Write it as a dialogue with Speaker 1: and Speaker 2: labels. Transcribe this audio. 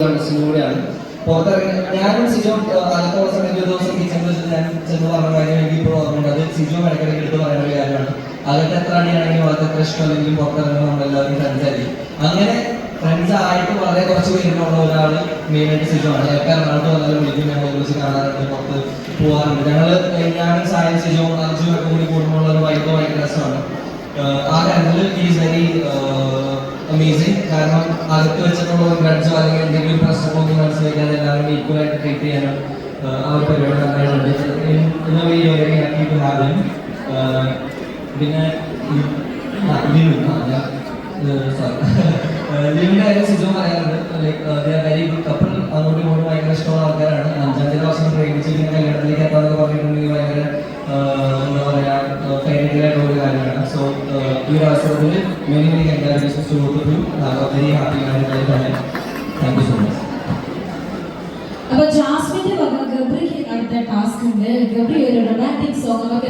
Speaker 1: ആർട്ടിസ്റ്റും കൂടിയാണ്. പുറത്തിറങ്ങി ഞാനും സിജോ അകത്തുള്ള സമയത്ത് ഒരു ദിവസം കിച്ചണിൽ വെച്ചിട്ട് ഞാൻ ചെന്ന് പറഞ്ഞ കാര്യം എനിക്ക് ഇപ്പോൾ ഓർമ്മയുണ്ട്. അത് സിജോ ഇടയ്ക്കിടയ്ക്ക് എടുത്ത് പറയുന്ന ഒരു കാര്യമാണ്. അകത്ത് എത്ര അടിയാണെങ്കിലും അകത്ത് എത്ര ഇഷ്ടമല്ലെങ്കിലും പുറത്തിറങ്ങുമ്പോൾ നമ്മളെല്ലാവരും ഫ്രണ്ട്സ് ആയിരിക്കും. അങ്ങനെ ഫ്രണ്ട്സ് ആയിട്ട് വളരെ കുറച്ച് പേരിലുള്ള ഒരാൾ മെയിനായിട്ട് സിജോ ആണ്. ഞങ്ങൾക്ക് എറണാകുളത്ത് വന്നാലും വിളിക്കും, ഞങ്ങളെ കുറിച്ച് കാണാറുണ്ട്, പുറത്ത് പോകാറുണ്ട്. ഞാനും സായം സിജോ അർജുൻ ഒക്കെ കൂടി കൂടുമ്പോൾ ഒരു വൈബ് ഭയങ്കര രസമാണ്. ആ കാര്യത്തിൽ ഈസ് വെരി അമേസിങ്. കാരണം അകത്ത് വെച്ചിട്ടുള്ള ഒരു ഗ്രഡ്ജോ അല്ലെങ്കിൽ എന്തെങ്കിലും പ്രശ്നമോ ഒന്നും മനസ്സിലാക്കാതെ എല്ലാവരും ഈക്വലായിട്ട് ട്രീറ്റ് ചെയ്യാനും ആ ഒരു പരിപാടി നന്നായിട്ടുണ്ട്. Very happy to have him. പിന്നെ ലിവിന്റെ കാര്യം സിജോ പറയാറുണ്ട്. Like very good couple. അങ്ങോട്ടും ഇങ്ങോട്ടും ഭയങ്കര ഇഷ്ടമുള്ള ആൾക്കാരാണ്. 5-ാം വർഷം പ്രേമിച്ച് ഇങ്ങനെ കല്യാണത്തിലേക്ക് എത്താന്നൊക്കെ പറഞ്ഞിട്ടുണ്ടെങ്കിൽ ഭയങ്കര എന്താ പറയുക ഫെയറിലായിട്ടുള്ള ഒരു കാര്യമാണ്. സോ ഈ ഒരു അവസരത്തിൽ many congratulations to both of you. Very happy married life ആണ്. Thank you so much.
Speaker 2: അപ്പോൾ ജാസ്മിന്റെ വക ഗബ്രിക്ക് അടുത്ത ടാസ്ക് ഉണ്ട്. ഗബ്രി ഒരു റൊമാൻറ്റിക് സോങ് നമുക്ക്